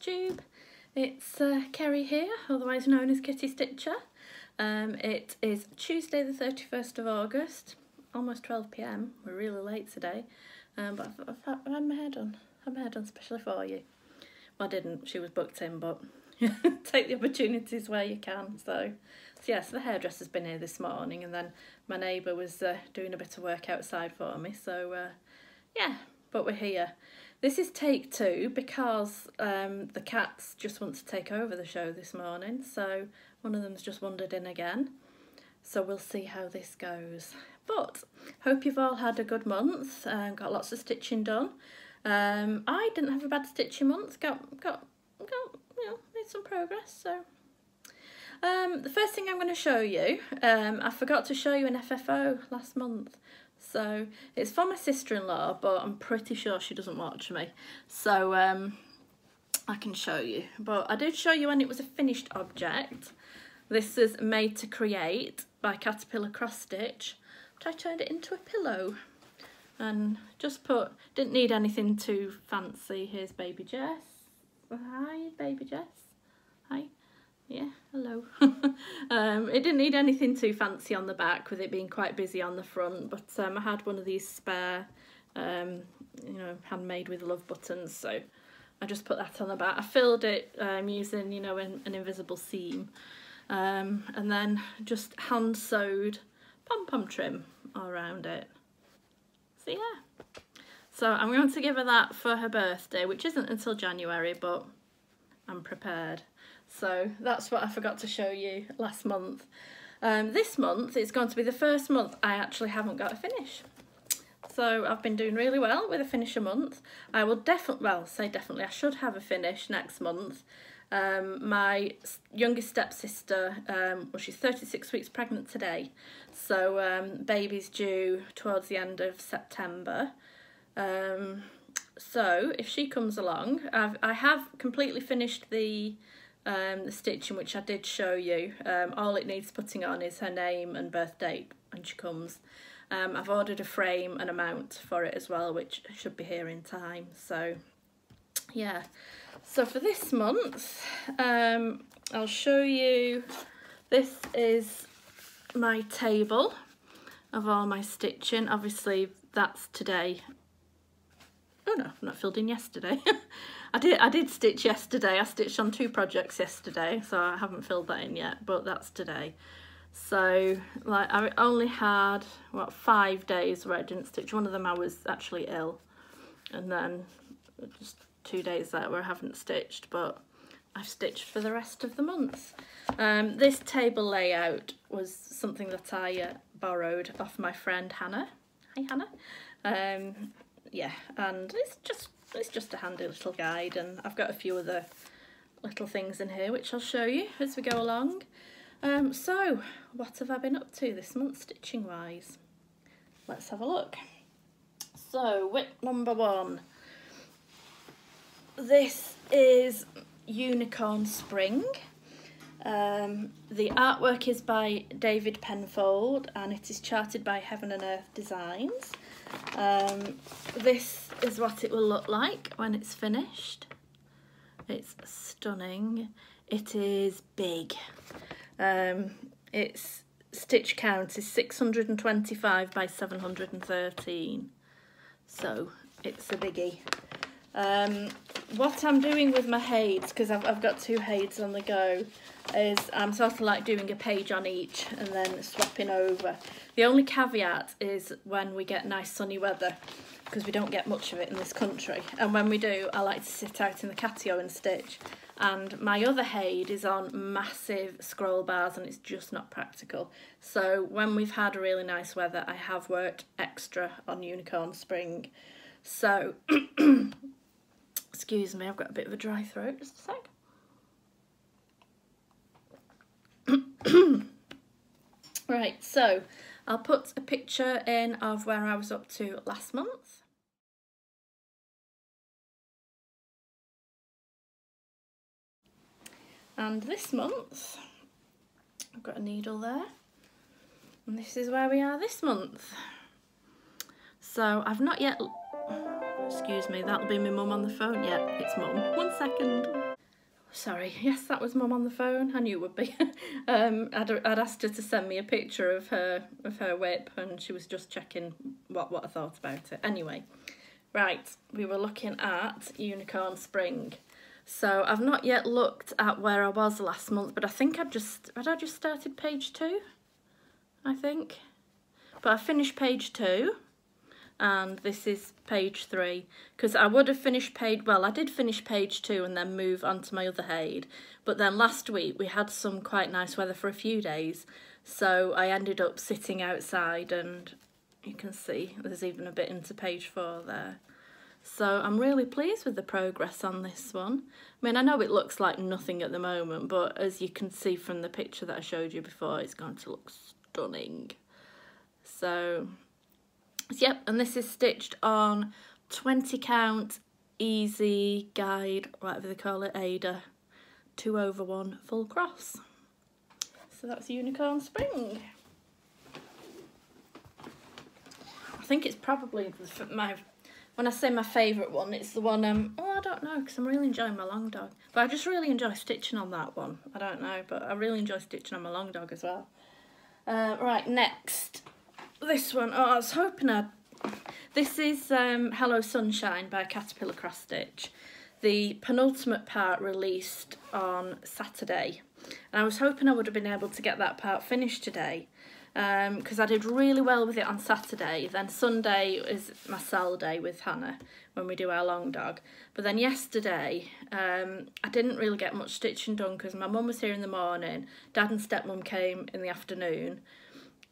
tube. It's Kerry here, otherwise known as Kitty Stitcher. It is Tuesday the 31st of August, almost 12 PM. We're really late today, but I've had my hair done. Had my hair done specially for you. Well, I didn't, she was booked in, but take the opportunities where you can. So yes, the hairdresser's been here this morning, and then my neighbour was doing a bit of work outside for me. So yeah, but we're here. This is take two because the cats just want to take over the show this morning. So one of them's just wandered in again. So we'll see how this goes. But hope you've all had a good month. Got lots of stitching done. I didn't have a bad stitching month. Got you know, made some progress. So the first thing I'm going to show you, I forgot to show you an FFO last month. So it's for my sister-in-law, but I'm pretty sure she doesn't watch me. So I can show you. But I did show you when it was a finished object. This is Made to Create by Caterpillar Cross Stitch. But I turned it into a pillow. And just put, didn't need anything too fancy. Here's baby Jess. Hi, baby Jess. Hi. Yeah, hello. It didn't need anything too fancy on the back, with it being quite busy on the front, but I had one of these spare, you know, handmade with love buttons, so I just put that on the back. I filled it using, you know, an invisible seam, and then just hand sewed pom-pom trim all around it. So yeah, so I'm going to give her that for her birthday, which isn't until January, but I'm prepared. So that's what I forgot to show you last month. This month it's going to be the first month I actually haven't got a finish. So I've been doing really well with a finish a month. I will definitely, well, say definitely, I should have a finish next month. My youngest stepsister, well, she's 36 weeks pregnant today. So baby's due towards the end of September. So if she comes along, I have completely finished the stitching, which I did show you. All it needs putting on is her name and birth date when she comes. I've ordered a frame and a mount for it as well, which should be here in time. So yeah, so for this month I'll show you, this is my table of all my stitching. Obviously that's today. Oh no, I'm not filled in yesterday. I did stitch yesterday. I stitched on 2 projects yesterday, so I haven't filled that in yet, but that's today. So like I only had, what, 5 days where I didn't stitch. One of them I was actually ill, and then just 2 days there where I haven't stitched, but I've stitched for the rest of the month. This table layout was something that I borrowed off my friend Hannah. Hi Hannah. Yeah, and it's just a handy little guide, and I've got a few other little things in here which I'll show you as we go along. So what have I been up to this month stitching wise? Let's have a look. So WIP number 1. This is Unicorn Spring. The artwork is by David Penfold and it is charted by Heaven and Earth Designs. This is what it will look like when it's finished. It's stunning. It is big. Its stitch count is 625 by 713. So it's a biggie. What I'm doing with my heids, because I've got 2 heids on the go, is I'm sort of like doing a page on each and then swapping over. The only caveat is when we get nice sunny weather, because we don't get much of it in this country, and when we do I like to sit out in the catio and stitch, and my other haid is on massive scroll bars and it's just not practical. So when we've had really nice weather I have worked extra on Unicorn Spring. So excuse me, I've got a bit of a dry throat, just a sec. Right, so I'll put a picture in of where I was up to last month. And this month, I've got a needle there. And this is where we are this month. So I've not yet, excuse me, that'll be my mum on the phone. Yeah, it's mum. 1 second. Sorry, yes, that was Mum on the phone. I knew it would be. I'd asked her to send me a picture of her WIP, and she was just checking what I thought about it. Anyway, right, we were looking at Unicorn Spring. So I've not yet looked at where I was last month, but I think had I just started page 2, I think. But I finished page 2. And this is page 3, because I would have finished I did finish page 2 and then move on to my other Haid, but then last week we had some quite nice weather for a few days, so I ended up sitting outside, and you can see there's even a bit into page 4 there. So I'm really pleased with the progress on this one. I mean, I know it looks like nothing at the moment, but as you can see from the picture that I showed you before, it's going to look stunning. So yep, and this is stitched on 20 count easy guide, whatever they call it, Ada 2/1 full cross. So that's Unicorn Spring. I think it's probably when I say my favourite one, it's the one, I don't know, because I'm really enjoying my long dog. But I just really enjoy stitching on that one. I don't know, but I really enjoy stitching on my long dog as well. Right, next. This one, I was hoping this is Hello Sunshine by Caterpillar Cross Stitch. The penultimate part released on Saturday, and I was hoping I would have been able to get that part finished today, because I did really well with it on Saturday. Then Sunday is my sell day with Hannah when we do our long dog, but then yesterday I didn't really get much stitching done because my mum was here in the morning, Dad and stepmum came in the afternoon.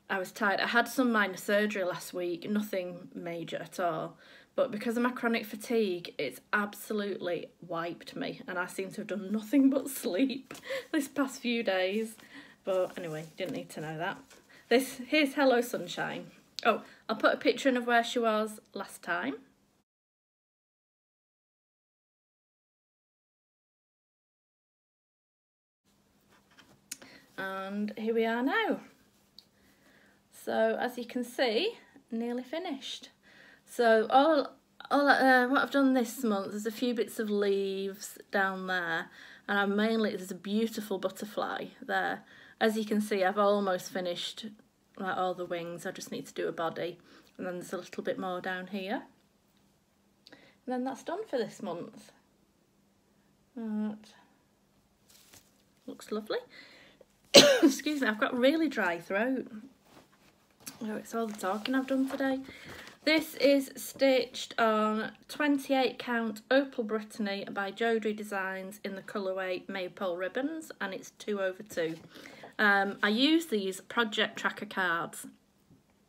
I was tired. I had some minor surgery last week, nothing major at all. But because of my chronic fatigue, it's absolutely wiped me. And I seem to have done nothing but sleep this past few days. But anyway, didn't need to know that. Here's Hello Sunshine. Oh, I'll put a picture in of where she was last time. And here we are now. So as you can see, nearly finished. So what I've done this month, there's a few bits of leaves down there, and there's a beautiful butterfly there. As you can see, I've almost finished like all the wings. I just need to do a body, and then there's a little bit more down here. And then that's done for this month. That looks lovely. Excuse me, I've got a really dry throat. Oh, it's all the talking I've done today. This is stitched on 28 count Opal Brittany by Jodrey Designs in the colourway Maypole Ribbons, and it's 2/2. I use these project tracker cards,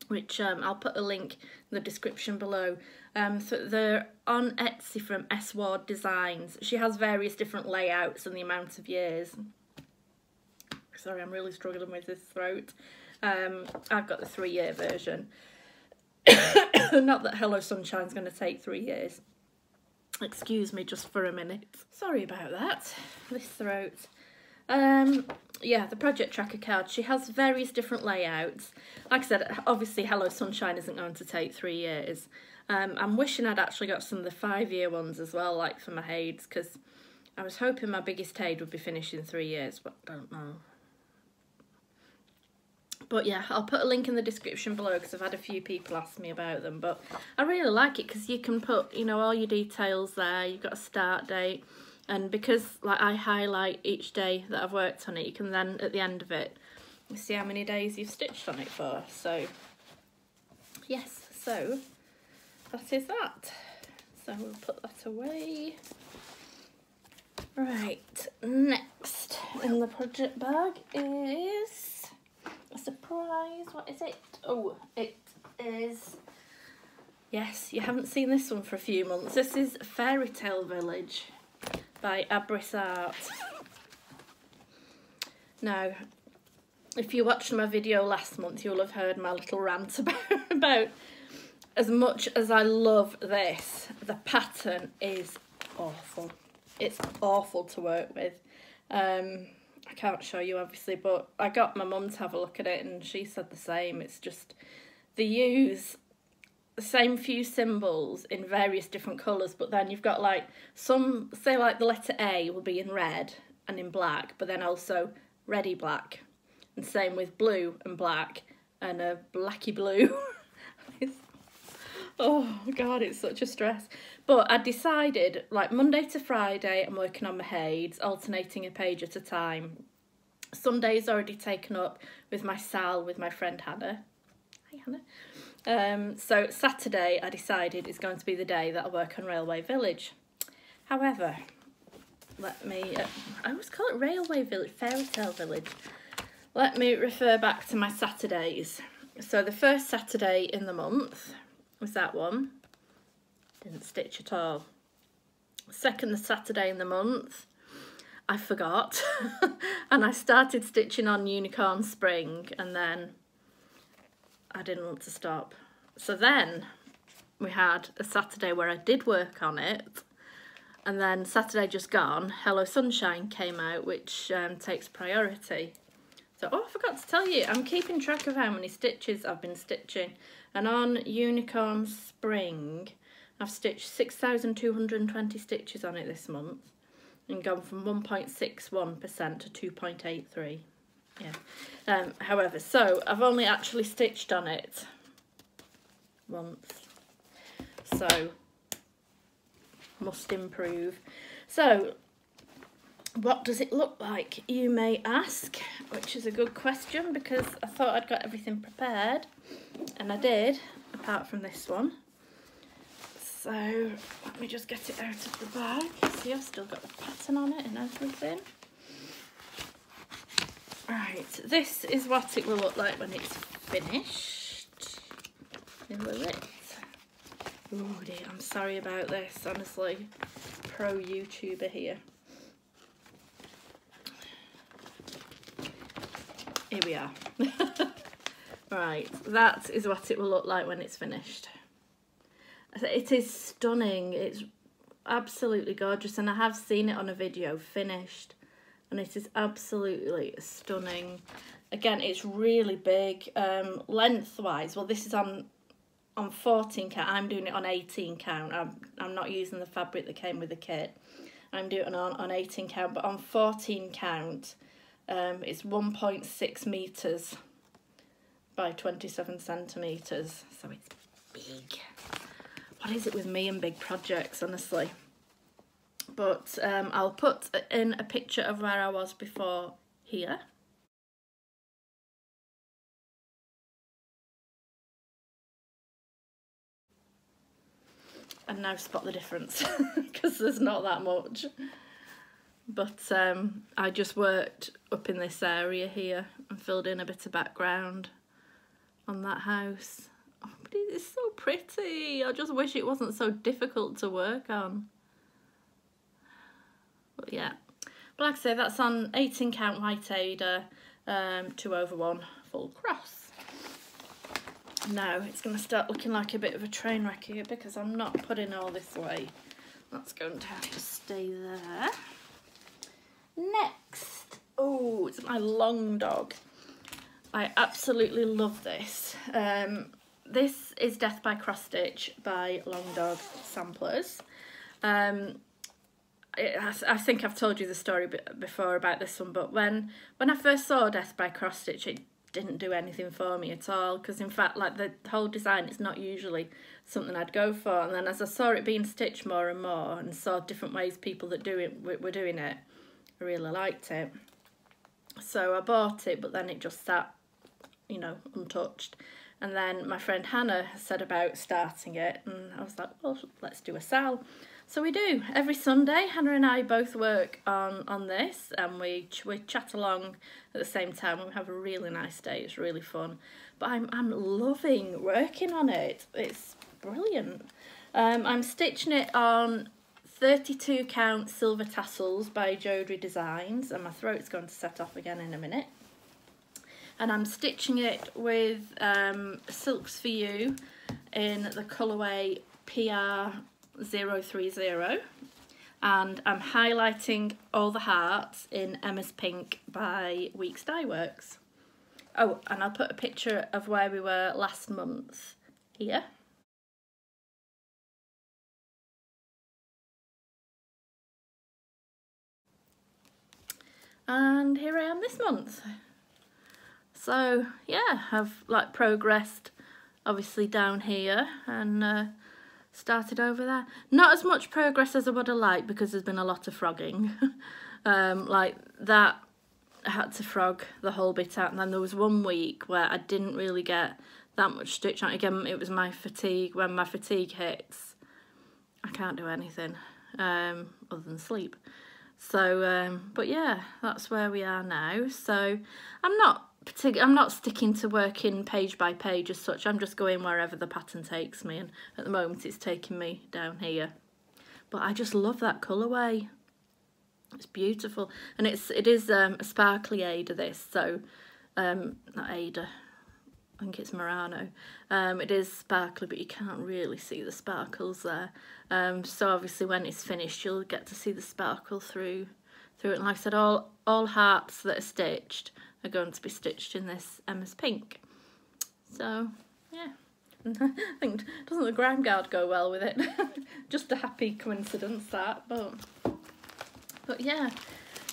which I'll put a link in the description below. So they're on Etsy from S. Ward Designs. She has various different layouts and the amount of years. Sorry, I'm really struggling with this throat. I've got the 3-year version. Not that Hello Sunshine's going to take 3 years. Excuse me just for a minute. Sorry about that, this throat. Yeah, the project tracker card. She has various different layouts. Like I said, obviously Hello Sunshine isn't going to take 3 years. I'm wishing I'd actually got some of the 5-year ones as well, like for my Haids, because I was hoping my biggest Haid would be finished in 3 years, but I don't know. But yeah, I'll put a link in the description below because I've had a few people ask me about them. But I really like it because you can put, you know, all your details there. You've got a start date. And because like I highlight each day that I've worked on it, you can then, at the end of it, see how many days you've stitched on it for. So, yes, so that is that. So we'll put that away. Right, next in the project bag is a surprise. What is it? Oh, it is, yes, you haven't seen this one for a few months. This is Fairytale Village by Abris Art. Now, if you watched my video last month, you'll have heard my little rant about as much as I love this, the pattern is awful. It's awful to work with. I can't show you obviously, but I got my mum to have a look at it and she said the same. It's just, they use the same few symbols in various different colours, but then you've got like some, say like the letter A will be in red and in black, but then also reddy black, and same with blue and black and a blacky blue. Oh god, it's such a stress. But I decided, like, Monday to Friday I'm working on my Hades, alternating a page at a time. Sunday's already taken up with my Sal with my friend Hannah. Hi Hannah. So Saturday I decided is going to be the day that I work on Railway Village. However, let me, I always call it Railway Village, Fairytale Village. Let me refer back to my Saturdays. So the first Saturday in the month was that one. Didn't stitch at all. Second Saturday in the month, I forgot. And I started stitching on Unicorn Spring, and then I didn't want to stop. So then we had a Saturday where I did work on it, and then Saturday just gone, Hello Sunshine came out, which takes priority. So, oh, I forgot to tell you, I'm keeping track of how many stitches I've been stitching. And on Unicorn Spring, I've stitched 6,220 stitches on it this month, and gone from 1.61% to 2.83. Yeah. However, so I've only actually stitched on it once. So, must improve. So, what does it look like, you may ask? Which is a good question, because I thought I'd got everything prepared, and I did, apart from this one. So let me just get it out of the bag. See, I've still got the pattern on it and everything. Right, this is what it will look like when it's finished. Will it? Oh dear, I'm sorry about this, honestly. Pro YouTuber here. Here we are. Right, that is what it will look like when it's finished. It is stunning. It's absolutely gorgeous, and I have seen it on a video finished, and it is absolutely stunning. Again, it's really big. Lengthwise, well, this is on 14 count. I'm doing it on 18 count. I'm not using the fabric that came with the kit. I'm doing it on 18 count, but on 14 count, it's 1.6 metres by 27 centimetres, so it's big. What is it with me and big projects, honestly? But I'll put in a picture of where I was before here. And now spot the difference, because there's not that much. But I just worked up in this area here and filled in a bit of background on that house. Oh, but it is so pretty. I just wish it wasn't so difficult to work on. But yeah. But like I say, that's on 18 count white Ada, 2/1 full cross. Now it's going to start looking like a bit of a train wreck here, because I'm not putting all this away. That's going to have to stay there. Next, oh, it's my long dog. I absolutely love this. This is Death by Cross Stitch by Long Dog Samplers. I think I've told you the story before about this one, but when I first saw Death by Cross Stitch, it didn't do anything for me at all, because in fact, like, the whole design is not usually something I'd go for. And then as I saw it being stitched more and more, and saw different ways people that were doing it, I really liked it. So I bought it, but then it just sat, you know, untouched. And then my friend Hannah said about starting it, and I was like, well, let's do a sal. So we do. Every Sunday, Hannah and I both work on this, and we chat along at the same time, and we have a really nice day. It's really fun. But I'm loving working on it. It's brilliant. I'm stitching it on 32 count silver tassels by Jodrey Designs, and my throat's going to set off again in a minute. And I'm stitching it with Silks For You in the colourway PR030, and I'm highlighting all the hearts in Emma's Pink by Weeks Dye Works. Oh, and I'll put a picture of where we were last month here. and here I am this month. So yeah, I've like progressed obviously down here and started over there. Not as much progress as I would have liked because there's been a lot of frogging. Like that, I had to frog the whole bit out, and then there was 1 week where I didn't really get that much stitch on. Again, it was my fatigue. When my fatigue hits, I can't do anything other than sleep. So but yeah, that's where we are now. So I'm not sticking to working page by page as such. I'm just going wherever the pattern takes me, and at the moment it's taking me down here. But I just love that colourway. It's beautiful, and it is a sparkly Ada, this, so not Ada, I think it's Murano. It is sparkly, but you can't really see the sparkles there. So obviously when it's finished, you'll get to see the sparkle through it. And like I said, all hearts that are stitched are going to be stitched in this Emma's Pink. So yeah, I think, doesn't the grime guard go well with it? Just a happy coincidence that, but yeah.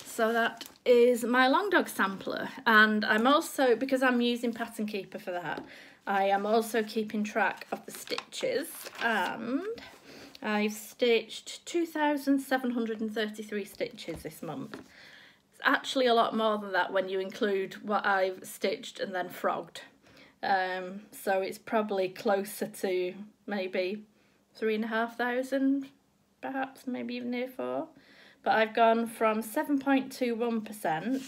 So that is my long dog sampler, and I'm also, because I'm using Pattern Keeper for that, I am also keeping track of the stitches, and I've stitched 2,733 stitches this month. It's actually a lot more than that when you include what I've stitched and then frogged. So it's probably closer to maybe 3,500, perhaps, maybe even near 4. But I've gone from 7.21%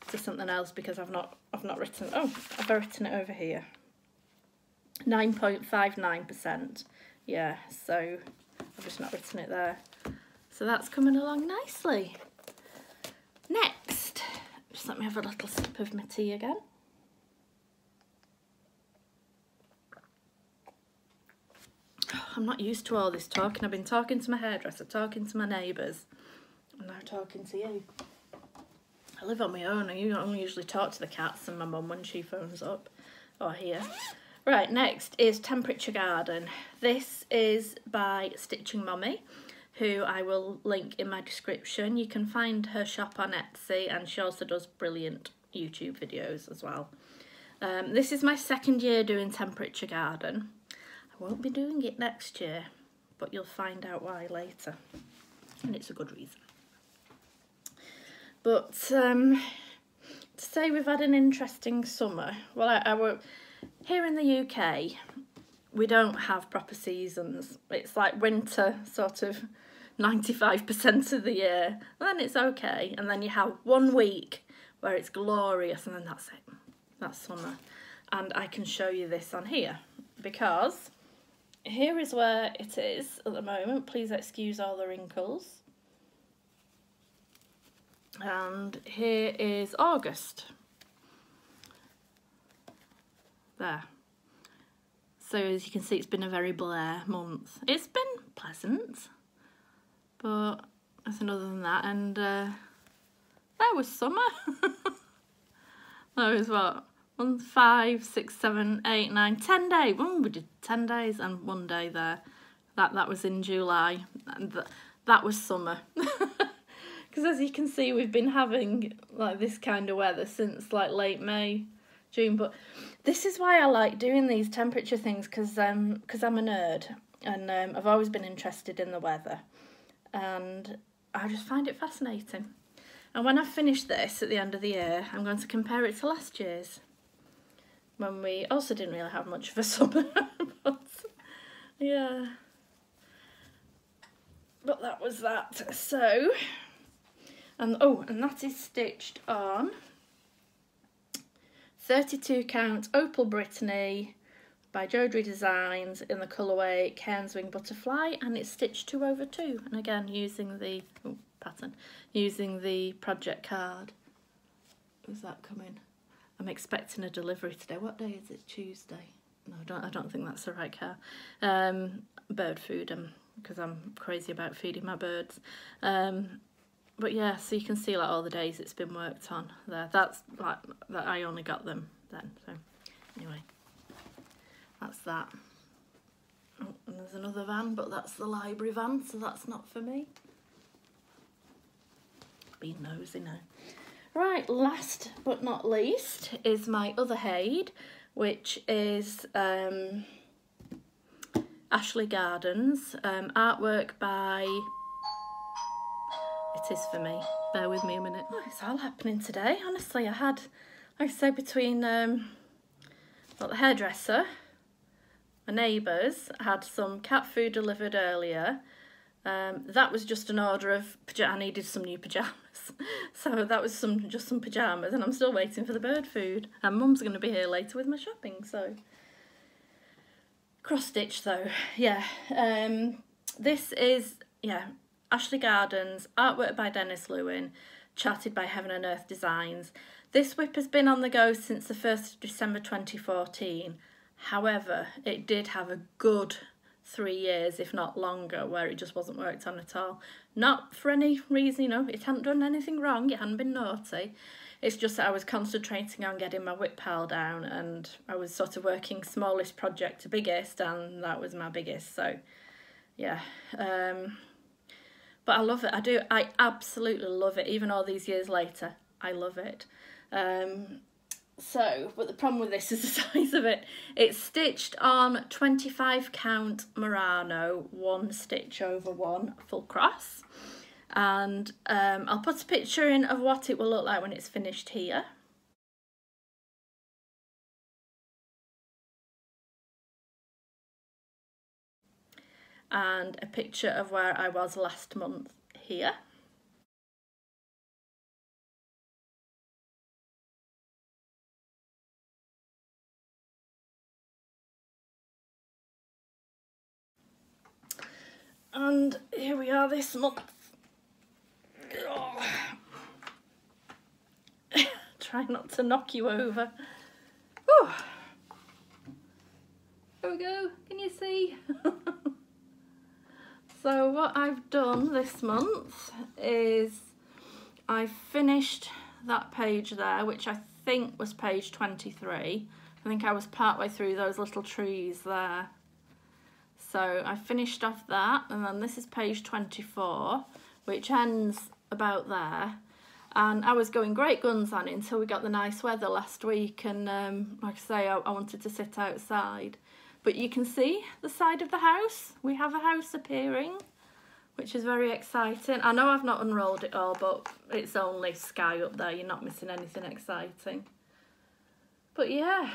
to something else because I've not written. Oh, I've written it over here. 9.59%. Yeah, so I've just not written it there. So that's coming along nicely. Next, just let me have a little sip of my tea again. I'm not used to all this talking. I've been talking to my hairdresser, talking to my neighbours, and now talking to you. I live on my own. I only usually talk to the cats and my mum when she phones up or here. Right, next is Temperature Garden. This is by Stitching Mummy, who I will link in my description. You can find her shop on Etsy, and she also does brilliant YouTube videos as well. This is my 2nd year doing Temperature Garden. I won't be doing it next year, but you'll find out why later, and it's a good reason. But to say we've had an interesting summer, well, here in the UK, we don't have proper seasons. It's like winter sort of 95% of the year, and then it's okay, and then you have 1 week where it's glorious, and then that's it. That's summer. And I can show you this on here, because here is where it is at the moment. Please excuse all the wrinkles. And here is August. There. So as you can see, it's been a very blare month. It's been pleasant, but nothing other than that. And there was summer. That was what? 1, 5, 6, 7, 8, 9, 10 days. Oh, we did 10 days and 1 day there. That was in July, and that was summer. Because as you can see, we've been having like this kind of weather since like late May, June. But this is why I like doing these temperature things, because I'm a nerd, and I've always been interested in the weather, and I just find it fascinating. And when I finish this at the end of the year, I'm going to compare it to last year's, when we also didn't really have much of a summer. But yeah, but that was that. So, and that is stitched on 32 count Opal Brittany by Jodrey Designs in the colourway Cairns Wing Butterfly, and it's stitched 2/2, and again using the pattern, using the project card. Is that coming? I'm expecting a delivery today. What day is it? Tuesday? No, I don't think that's the right car. Bird food, because I'm crazy about feeding my birds. But yeah, so you can see like all the days it's been worked on there. That's like that. I only got them then. So anyway, that's that. Oh, and there's another van, but that's the library van, so that's not for me. being nosy now. Right, last but not least is my other Haid, which is Ashley Gardens, artwork by, it is for me, bear with me a minute. Oh, it's all happening today, honestly. I had, like I say, between the hairdresser, my neighbours, had some cat food delivered earlier. That was just an order of, I needed some new pyjamas. So that was just some pyjamas, and I'm still waiting for the bird food. And Mum's going to be here later with my shopping, so. Cross stitch though, yeah. This is, Ashley Gardens, artwork by Dennis Lewin, charted by Heaven and Earth Designs. This WIP has been on the go since the 1st of December 2014. However, it did have a good 3 years, if not longer, where it just wasn't worked on at all. Not for any reason, you know, it hadn't done anything wrong, it hadn't been naughty. It's just that I was concentrating on getting my WIP pile down, and I was sort of working smallest project to biggest, and that was my biggest, so yeah. But I love it, I absolutely love it, even all these years later, I love it. But the problem with this is the size of it. It's stitched on 25 count Murano, 1 stitch over 1 full cross. And I'll put a picture in of what it will look like when it's finished here. And a picture of where I was last month here. And here we are this month. Oh. Try not to knock you over. Oh. There we go, can you see? So what I've done this month is I finished that page there, which I think was page 23. I think I was partway through those little trees there. So I finished off that, and then this is page 24, which ends about there. And I was going great guns on it until we got the nice weather last week, and like I say, I wanted to sit outside. But you can see the side of the house. We have a house appearing, which is very exciting. I know I've not unrolled it all, but it's only sky up there. You're not missing anything exciting. But yeah,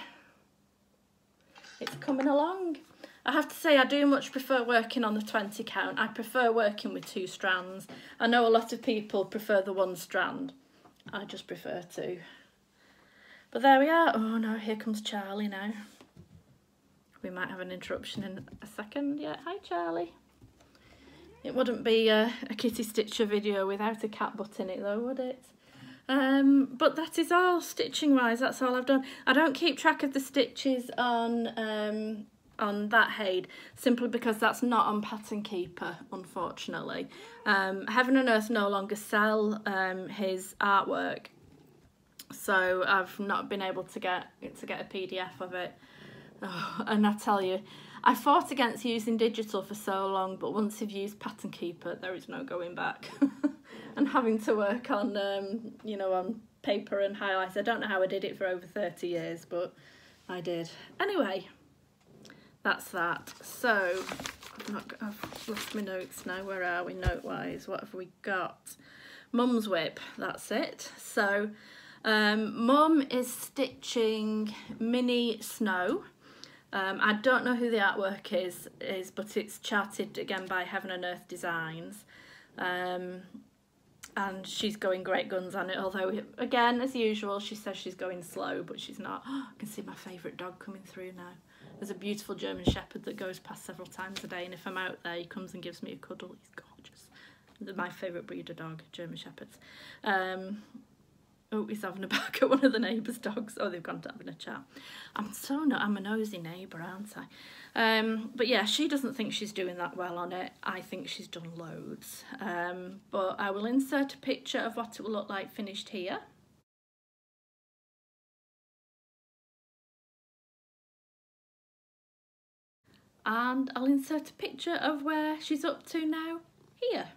it's coming along. I have to say, I do much prefer working on the 20 count. I prefer working with 2 strands. I know a lot of people prefer the 1 strand. I just prefer 2. But there we are. Oh no, here comes Charlie now. We might have an interruption in a second. Yeah, hi Charlie. It wouldn't be a kitty stitcher video without a cat butt in it though, would it? But that is all stitching wise, that's all I've done. I don't keep track of the stitches on that Haid, simply because that's not on Pattern Keeper, unfortunately. Heaven and Earth no longer sell his artwork, so I've not been able to get a PDF of it. Oh, and I tell you, I fought against using digital for so long, but once you've used Pattern Keeper, there is no going back. And having to work on, you know, on paper and highlights. I don't know how I did it for over 30 years, but I did. Anyway, that's that. So, I've lost my notes now. Where are we note-wise? What have we got? Mum's WIP, that's it. So, Mum is stitching Mini Snow. I don't know who the artwork is, but it's charted again by Heaven and Earth Designs. And she's going great guns on it, although, again, as usual, she says she's going slow, but she's not. Oh, I can see my favourite dog coming through now. There's a beautiful German Shepherd that goes past several times a day, and if I'm out there, he comes and gives me a cuddle. He's gorgeous. They're my favourite breed of dog, German Shepherds. Oh, he's having a back at one of the neighbours' dogs. Oh, they've gone to having a chat. I'm a nosy neighbour, aren't I? But yeah, she doesn't think she's doing that well on it. I think she's done loads. But I will insert a picture of what it will look like finished here. And I'll insert a picture of where she's up to now here.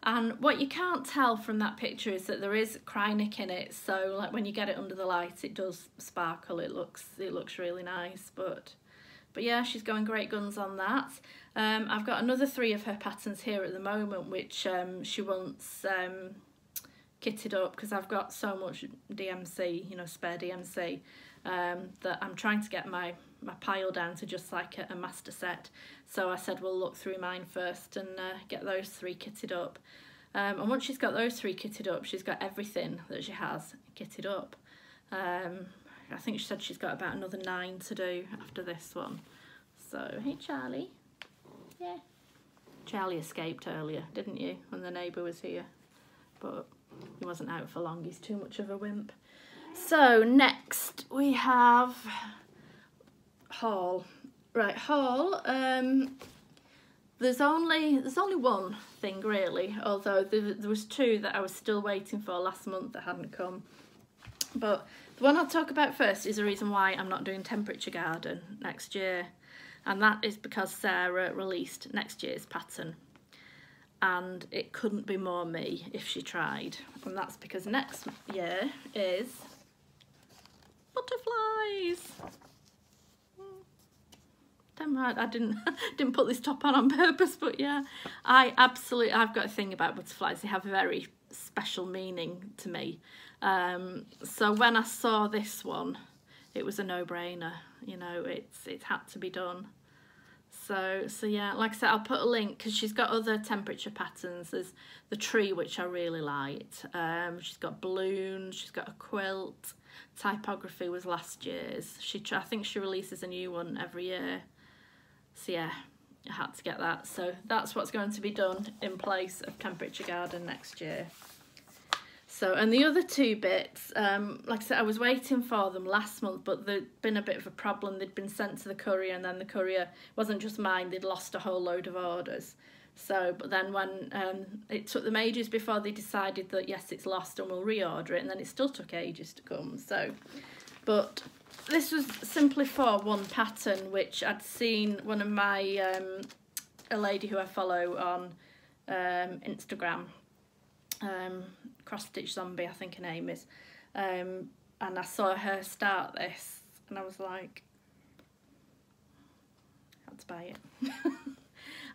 And what you can't tell from that picture is that there is Krynic in it, so like when you get it under the light it does sparkle. It looks really nice, but yeah, she's going great guns on that. I've got another 3 of her patterns here at the moment which she wants kitted up, because I've got so much DMC, you know, spare DMC, that I'm trying to get my pile down to just like a master set. So I said we'll look through mine first and get those 3 kitted up. And once she's got those 3 kitted up, she's got everything that she has kitted up. I think she said she's got about another 9 to do after this one. So, hey Charlie. Yeah. Charlie escaped earlier, didn't you, when the neighbour was here? But he wasn't out for long, he's too much of a wimp. So, next we have haul. Right, haul. There's only one thing really, although there was 2 that I was still waiting for last month that hadn't come. But the one I'll talk about first is the reason why I'm not doing Temperature Garden next year, and that is because Sarah released next year's pattern, and it couldn't be more me if she tried. And that's because next year is butterflies. Damn right, I didn't put this top on purpose, but yeah, I've got a thing about butterflies. They have a very special meaning to me. So when I saw this one, it was a no-brainer. You know, it's had to be done. So yeah, like I said, I'll put a link because she's got other temperature patterns. There's the tree, which I really liked. She's got balloons. She's got a quilt. Typography was last year's. I think she releases a new one every year. So yeah, I had to get that. So that's what's going to be done in place of Temperature Garden next year. So, and the other 2 bits, like I said, I was waiting for them last month, but there'd been a bit of a problem. They'd been sent to the courier, and then the courier wasn't just mine, they'd lost a whole load of orders. So, but then when it took them ages before they decided that yes, it's lost and we'll reorder it, and then it still took ages to come. So, but this was simply for one pattern, which I'd seen one of my, a lady who I follow on Instagram, Cross Stitch Zombie, I think her name is, and I saw her start this, and I was like, I had to buy it.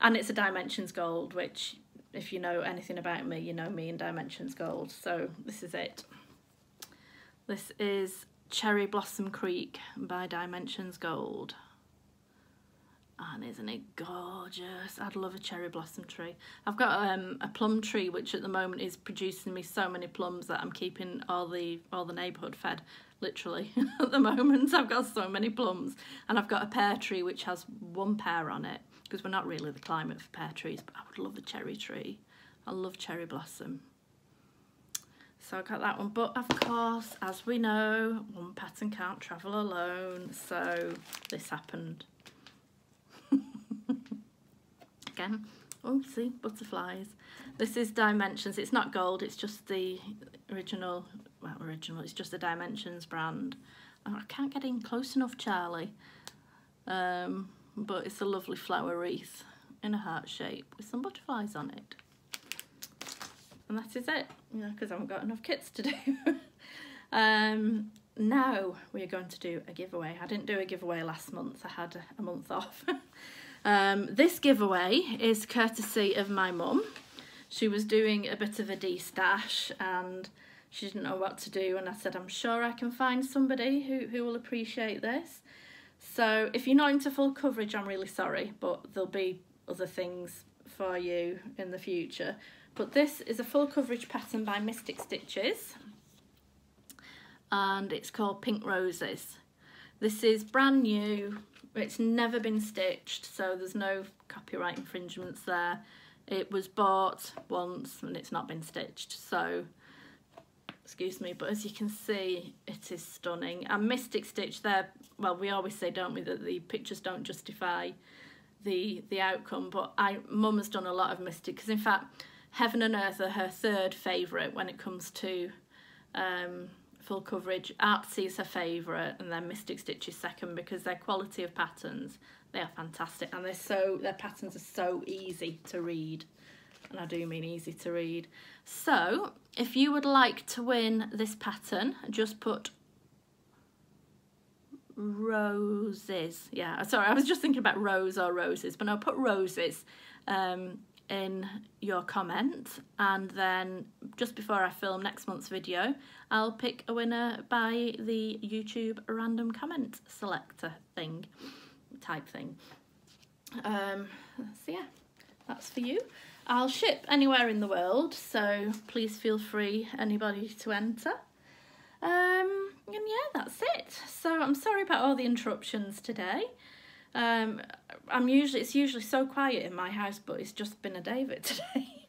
And it's a Dimensions Gold, which, if you know anything about me, you know me in Dimensions Gold. So this is it. This is Cherry Blossom Creek by Dimensions Gold. And isn't it gorgeous? I'd love a cherry blossom tree. I've got a plum tree which at the moment is producing me so many plums that I'm keeping all the neighbourhood fed, literally. At the moment I've got so many plums. And I've got a pear tree which has 1 pear on it, because we're not really the climate for pear trees, but I would love a cherry tree. I love cherry blossom. So I got that one, but of course, as we know, one pattern can't travel alone, so this happened. Again, oh, see, butterflies. This is Dimensions. It's not gold, it's just the original, well, it's just the Dimensions brand. Oh, I can't get in close enough, Charlie. But it's a lovely flower wreath in a heart shape with some butterflies on it. And that is it, you know, because I haven't got enough kits to do. Now we are going to do a giveaway. I didn't do a giveaway last month, I had a month off. This giveaway is courtesy of my mum. She was doing a bit of a de-stash and she didn't know what to do, and I said, I'm sure I can find somebody who will appreciate this. So if you're not into full coverage, I'm really sorry, but there'll be other things for you in the future. But this is a full coverage pattern by Mystic Stitches, and it's called Pink Roses. This is brand new. It's never been stitched, so there's no copyright infringements there. It was bought once and it's not been stitched, so excuse me, but as you can see, it is stunning. And Mystic Stitch, there, well, we always say, don't we, that the pictures don't justify the outcome, but Mum has done a lot of Mystic, because in fact Heaven and Earth are her 3rd favourite when it comes to full coverage. Artsy is her favourite, and then Mystic Stitch is 2nd, because their quality of patterns, they are fantastic, and their patterns are so easy to read. and I do mean easy to read. So if you would like to win this pattern, just put roses. Yeah, sorry, I was just thinking about rose or roses, but no, put roses in your comment, and then just before I film next month's video, I'll pick a winner by the YouTube random comment selector type thing. So yeah, that's for you. I'll ship anywhere in the world, so please feel free, anybody, to enter. And yeah, that's it. So I'm sorry about all the interruptions today. It's usually so quiet in my house, but it's just been a day of it today.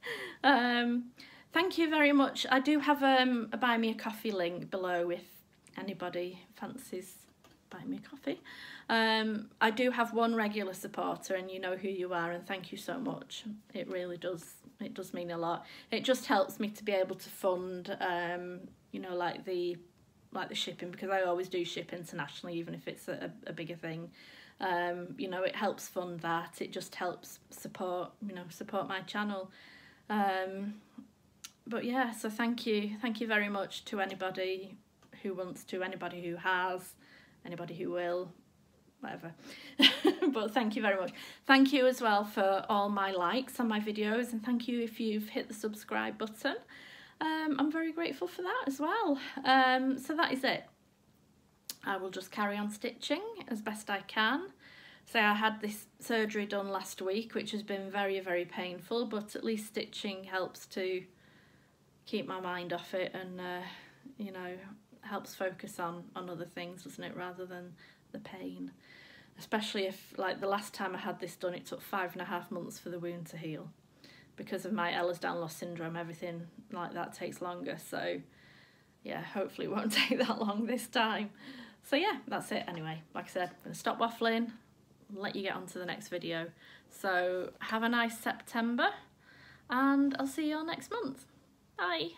Thank you very much. I do have a buy me a coffee link below if anybody fancies buy me a coffee. I do have one regular supporter, and you know who you are, and thank you so much. It really does. It does mean a lot. It just helps me to be able to fund, you know, like the shipping, because I always do ship internationally, even if it's a bigger thing. You know, it helps fund that. It just helps support, you know, support my channel. But yeah, so thank you very much to anybody who wants to, anybody who has, anybody who will, whatever. But thank you very much. Thank you as well for all my likes on my videos, and thank you if you've hit the subscribe button. I'm very grateful for that as well. So that is it. I will just carry on stitching as best I can. So I had this surgery done last week, which has been very, very painful, but at least stitching helps to keep my mind off it, and you know, helps focus on other things, doesn't it, rather than the pain. Especially if, like, the last time I had this done, it took 5.5 months for the wound to heal. Because of my Ehlers-Danlos syndrome, everything like that takes longer. So yeah, hopefully it won't take that long this time. So yeah, that's it anyway. Like I said, I'm going to stop waffling, let you get on to the next video. So have a nice September, and I'll see you all next month. Bye.